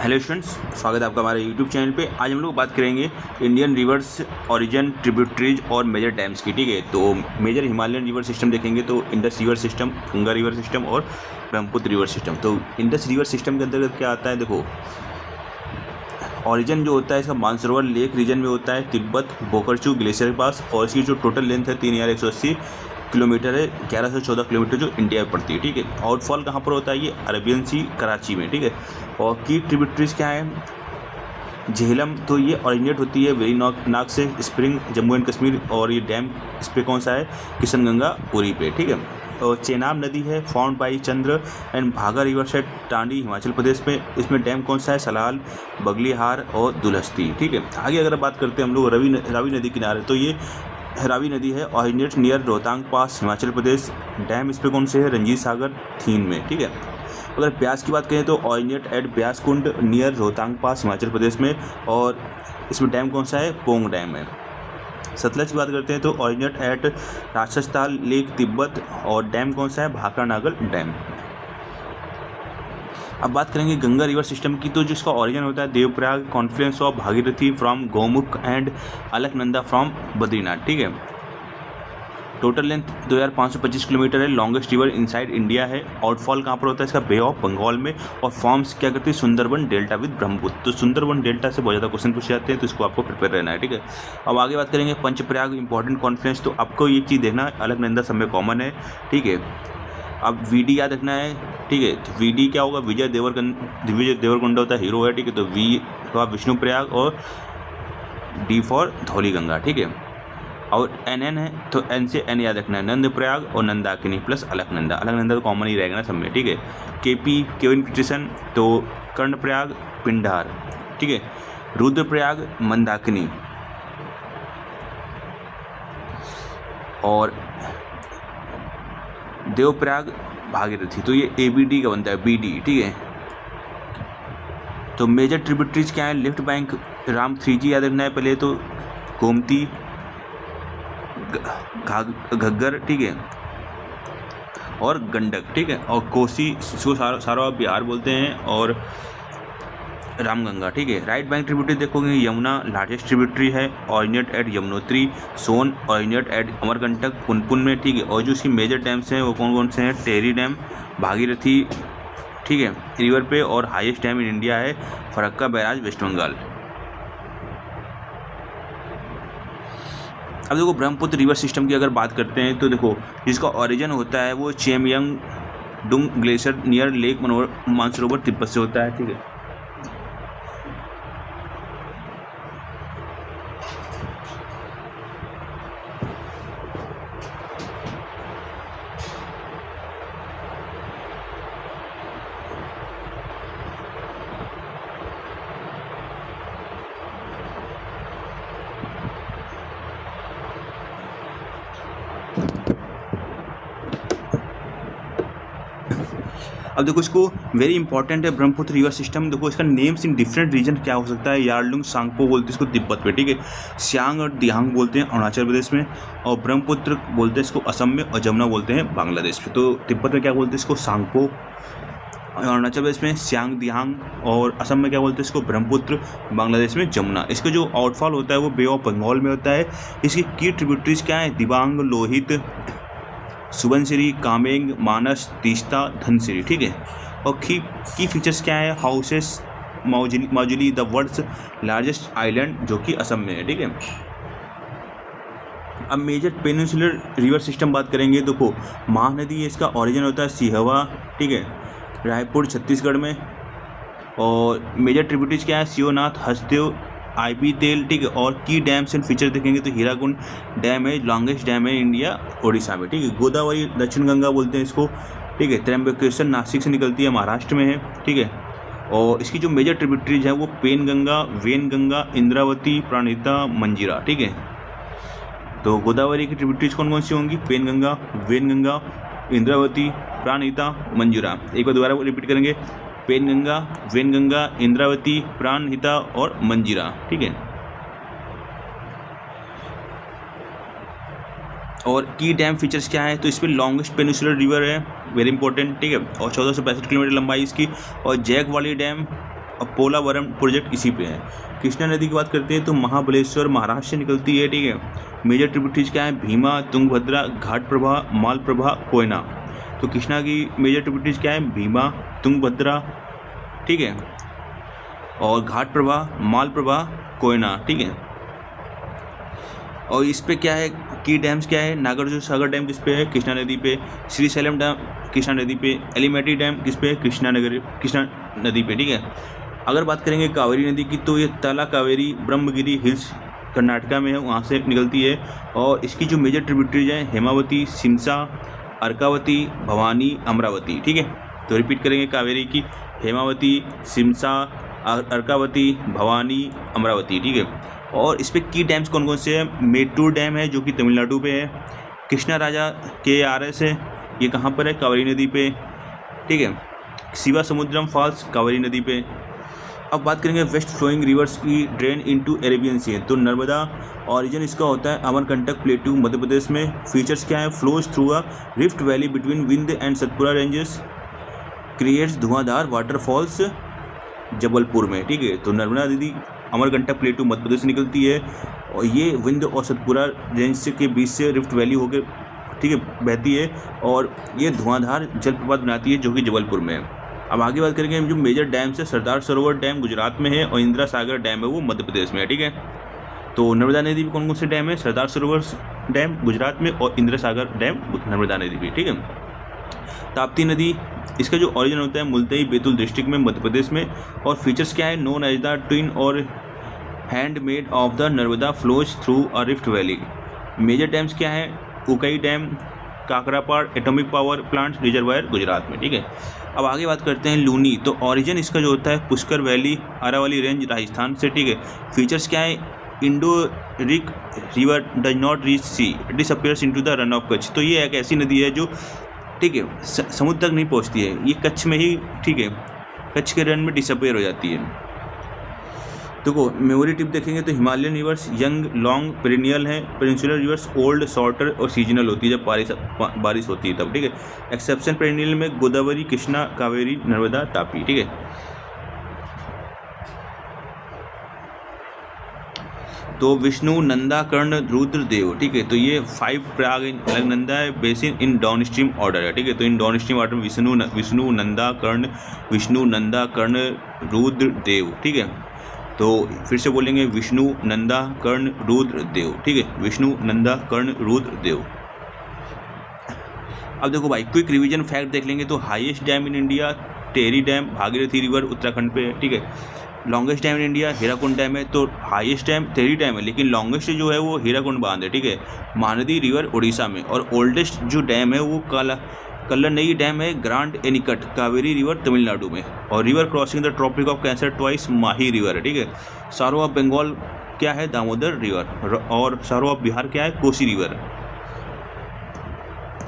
Hello students, स्वागत है आपका हमारे यूट्यूब चैनल पे। आज हम लोग बात करेंगे इंडियन रिवर्स, ओरिजिन, ट्रिब्यूटरीज और मेजर डैम्स की। ठीक है, तो मेजर हिमालयन रिवर सिस्टम देखेंगे तो Indus river system, Ganga river system और ब्रह्मपुत्र रिवर सिस्टम। तो इंडस रिवर सिस्टम के अंतर्गत क्या आता है, देखो ओरिजिन जो होता है इसका मानसरोवर लेक रीजन में होता है, तिब्बत बोकरचू ग्लेशियर के पास, और इसकी जो टोटल लेंथ है 3180 किलोमीटर है, 1114 किलोमीटर जो इंडिया में पड़ती है। ठीक है, आउटफॉल कहाँ पर होता है, ये अरेबियन सी कराची में। ठीक है, और की ट्रिब्यूटरीज क्या है, झेलम, तो ये ऑरिजिनेट होती है वेरी नाग से, स्प्रिंग जम्मू एंड कश्मीर, और ये डैम इस पर कौन सा है, किशनगंगा पुरी पे। ठीक है, और चेनाब नदी है फाउंड बाई चंद्र एंड भागा रिवर सेट टांडी हिमाचल प्रदेश में। इसमें डैम कौन सा है, सलाल, बगलीहार और दुलहस्ती। ठीक है, आगे अगर बात करते हैं हम लोग रावी नदी किनारे, तो ये रावी नदी है, ऑरिजिनेट नियर रोहतांग पास हिमाचल प्रदेश। डैम इस पर कौन से है, रंजीत सागर थीन में। ठीक है, अगर ब्यास की बात करें तो ऑरिजिनेट एट ब्यास कुंड नियर रोहतांग पास हिमाचल प्रदेश में, और इसमें डैम कौन सा है, पोंग डैम है। सतलज की बात करते हैं तो originate at Rakshastal lake Tibet, और डैम कौन सा है, भाखड़ा नागल डैम। अब बात करेंगे गंगा रिवर सिस्टम की, तो जिसका ओरिजिन होता है Devprayag, Confluence of Bhagirathi from Gaumukh and Alaknanda from Badrinath. ठीक है, टोटल लेंथ 2525 किलोमीटर है, लॉन्गेस्ट रिवर इनसाइड इंडिया है। आउटफॉल कहाँ पर होता है इसका, बे ऑफ बंगाल में, और फॉर्म्स क्या करती है, सुंदरबन डेल्टा विद ब्रह्मपुत्र। तो सुंदरबन डेल्टा से बहुत ज़्यादा क्वेश्चन पूछे जाते हैं, तो इसको आपको प्रिपेयर रहना है। ठीक है, अब आगे बात करेंगे पंचप्रयाग इंपॉर्टेंट कॉन्फ्लुएंस, तो आपको ये चीज़ देखना अलकनंदा सब में कॉमन है। ठीक है, अब वीडी याद रखना है। ठीक है, तो वीडी क्या होगा, विजय देवरकोंडा होता है, हीरो है। ठीक है, तो वी हुआ विष्णु प्रयाग, और डी फॉर धौलीगंगा। ठीक है, और एन है तो एन से एन याद रखना है, नंद प्रयाग और नंदाकिनी प्लस अलकनंदा। अलकनंदा तो कॉमन ही रहेगा ना सब में। ठीक है, केविन पीटरसन, तो कर्ण प्रयाग पिंडार। ठीक है, रुद्रप्रयाग मंदाकिनी, और देवप्रयाग भागीरथी। तो ये ABD का बनता है, BD। ठीक है, तो मेजर ट्रिब्यूटरीज क्या है, लेफ्ट बैंक राम 3G याद रखना है पहले, तो गोमती, घग्गर। ठीक है, और गंडक। ठीक है, और कोसी, इसको सारा बिहार बोलते हैं, और रामगंगा। ठीक है, राइट बैंक ट्रिब्यूटरी देखोगे, यमुना लार्जेस्ट ट्रिब्यूटरी है, ऑरिजिनेट एट यमुनोत्री, सोन ऑरिजिनेट एट अमरकंटक पुनपुन में। ठीक है, और जो इसकी मेजर डैम्स हैं वो कौन कौन से हैं, टेहरी डैम, भागीरथी, ठीक है, रिवर पे, और हाईएस्ट डैम इन इंडिया है फरक्का बैराज वेस्ट बंगाल। अब देखो ब्रह्मपुत्र रिवर सिस्टम की अगर बात करते हैं तो देखो जिसका ओरिजिन होता है वो Chemayungdung glacier near lake Mansarovar Tibet से होता है। ठीक है, अब देखो इसको वेरी इंपॉर्टेंट है ब्रह्मपुत्र रिवर सिस्टम। देखो इसका नेम्स इन डिफरेंट रीजन क्या हो सकता है, यारलुंग सांगपो बोलते हैं इसको तिब्बत पे। ठीक है, सियांग और दियांग बोलते हैं अरुणाचल प्रदेश में, और ब्रह्मपुत्र बोलते हैं इसको असम में, और जमुना बोलते हैं बांग्लादेश में। तो तिब्बत में क्या बोलते हैं इसको, सांगपो, अरुणाचल प्रदेश में सियांग दियांग, और असम में क्या बोलते हैं इसको, ब्रह्मपुत्र, बांग्लादेश में जमुना। इसका जो आउटफॉल होता है वो बे ऑफ बंगाल में होता है। इसकी की ट्रिब्यूटरीज क्या है, दिबांग, लोहित, सुबनसिरी, कामेंग, मानस, तीस्ता, धनसिरी। ठीक है, और की फीचर्स क्या है, houses, Majuli the world's largest island जो कि असम में है। ठीक है, अब मेजर पेनिनसुलर रिवर सिस्टम बात करेंगे। देखो महानदी है, इसका ओरिजिन होता है सिहवा। ठीक है, रायपुर छत्तीसगढ़ में, और मेजर ट्रिब्यूटरीज क्या है, शिवनाथ, हसदेव, IB तेल। ठीक है, और की डैम्स एंड फीचर देखेंगे तो हीराकुंड डैम है, लॉन्गेस्ट डैम है इंडिया ओडिशा में। ठीक है, गोदावरी दक्षिण गंगा बोलते हैं इसको। ठीक है, त्र्यंबकेश्वर नासिक से निकलती है, महाराष्ट्र में है। ठीक है, और इसकी जो मेजर ट्रिब्यूटरीज है वो पेन गंगा, वेन गंगा, इंद्रावती, प्राणहिता, मंजीरा। ठीक है, तो गोदावरी की ट्रिब्यूटरीज कौन कौन सी होंगी, पेन गंगा, वेन गंगा, इंद्रावती, प्राणहिता, मंजूरा। एक बार दोबारा रिपीट करेंगे, पेनगंगा, वेनगंगा, इंद्रावती, प्राणहिता और मंजीरा। ठीक है, और की डैम फीचर्स क्या है, तो इसमें लॉन्गेस्ट पेनिनसुलर रिवर है, वेरी इंपॉर्टेंट। ठीक है, और 1465 किलोमीटर लंबाई इसकी। और जैक वाली डैम पोलावरम प्रोजेक्ट इसी पे है। कृष्णा नदी की बात करते हैं तो महाबलेश्वर महाराष्ट्र से निकलती है, ठीक है। मेजर ट्रिब्यूटरीज क्या है, भीमा, तुंगभद्रा, घाटप्रभा, मालप्रभा, कोयना। तो कृष्णा की मेजर ट्रिब्यूटरीज क्या है, भीमा, तुंगभद्रा, ठीक है, और घाटप्रभा, मालप्रभा, कोयना, ठीक है। और इस पे क्या है, की डैम्स क्या है, नागार्जुन सागर डैम किस पे है, कृष्णा नदी पे। श्रीशैलम डैम कृष्णा नदी पे। एलिमेटी डैम किस पे है, कृष्णा नदी पे, ठीक है। अगर बात करेंगे कावेरी नदी की तो ये तला कावेरी ब्रह्मगिरी हिल्स कर्नाटका में है, वहाँ से निकलती है। और इसकी जो मेजर ट्रिब्यूटरीज हैं, हेमावती, सिमसा, अर्कावती, भवानी, अमरावती, ठीक है। तो रिपीट करेंगे, कावेरी की हेमावती, सिमसा, अर्कावती, भवानी, अमरावती, ठीक है। और इस पर की डैम्स कौन कौन से हैं, मेट्टूर डैम है जो कि तमिलनाडु पे है। कृष्णा राजा KRS है, ये कहाँ पर है, कावेरी नदी पे, ठीक है। शिवा समुद्रम फॉल्स कावेरी नदी पे। अब बात करेंगे वेस्ट फ्लोइंग रिवर्स की ड्रेन इनटू अरेबियन सी। तो नर्मदा ऑरिजिन इसका होता है अमरकंटक प्लेटू मध्य प्रदेश में। फीचर्स क्या है, flows through a rift valley between Vindhya and Satpura ranges, creates Dhuandhar waterfalls Jabalpur में, ठीक है। तो नर्मदा नदी अमरकंटक प्लेटू मध्य प्रदेश से निकलती है और ये विंध्य और सतपुरा रेंज के बीच से रिफ्ट वैली होकर, ठीक है, बहती है और ये धुआंधार जलप्रपात बनाती है जो कि जबलपुर में है। अब आगे बात करेंगे जो मेजर डैम्स है, सरदार सरोवर डैम गुजरात में है और इंदिरा सागर डैम है वो मध्य प्रदेश में है, ठीक है। तो नर्मदा नदी में कौन कौन से डैम है, सरदार सरोवर डैम गुजरात में और इंदिरा सागर डैम नर्मदा नदी में, ठीक है। ताप्ती नदी, इसका जो ऑरिजिन होता है मुल्ताई बैतूल डिस्ट्रिक्ट में मध्य प्रदेश में। और फीचर्स क्या है, नोन एज द ट्विन और handmaid of the Narmada flows through a rift valley. Major dams क्या है, Ukai dam, Kakrapar atomic power plant reservoir Gujarat में, ठीक है। अब आगे बात करते हैं लूनी। तो ऑरिजिन इसका जो होता है पुष्कर वैली अरावली रेंज राजस्थान से, ठीक है। फीचर्स क्या है, endorheic river does not reach sea, it disappears into the Rann of Kutch. तो ये एक ऐसी नदी है जो, ठीक है, समुद्र तक नहीं पहुंचती है, ये कच्छ में ही, ठीक है, कच्छ के रन में डिसअपियर हो जाती है। देखो मेमोरी टिप देखेंगे तो Himalayan rivers young long perennial है, पेनिनसुलर रिवर्स ओल्ड शॉर्टर और सीजनल होती है जब बारिश होती है तब, ठीक है। एक्सेप्शन पेरिनियल में गोदावरी, कृष्णा, कावेरी, नर्मदा, तापी, ठीक है। तो विष्णु, नंदा, कर्ण, रुद्र, देव, ठीक है। तो ये 5 प्रयाग अलकनंदा है बेसिन इन डाउन स्ट्रीम ऑर्डर है, ठीक है। तो इन डाउन स्ट्रीम ऑर्डर में विष्णु, नंदा, कर्ण, विष्णु, नंदा, कर्ण, रुद्र, देव, ठीक है। तो फिर से बोलेंगे विष्णु, नंदा, कर्ण, रुद्र, देव, ठीक है। विष्णु, नंदा, कर्ण, रुद्र, देव। अब देखो भाई क्विक रिवीजन फैक्ट देख लेंगे तो highest dam in India Tehri dam Bhagirathi river Uttarakhand पे है, ठीक है। Longest dam in India Hirakud dam है। तो हाईएस्ट डैम टेहरी डैम है लेकिन लॉन्गेस्ट जो है वो हीराकुंड बांध है, ठीक है, महानदी रिवर उड़ीसा में। और ओल्डेस्ट जो डैम है वो कल्लनई डैम है grand anicut Kaveri river Tamil Nadu में। और river crossing the tropic of cancer twice Mahi river है, ठीक है। सारो ऑफ बंगाल क्या है, दामोदर रिवर। और सारो ऑफ बिहार क्या है, कोसी रिवर।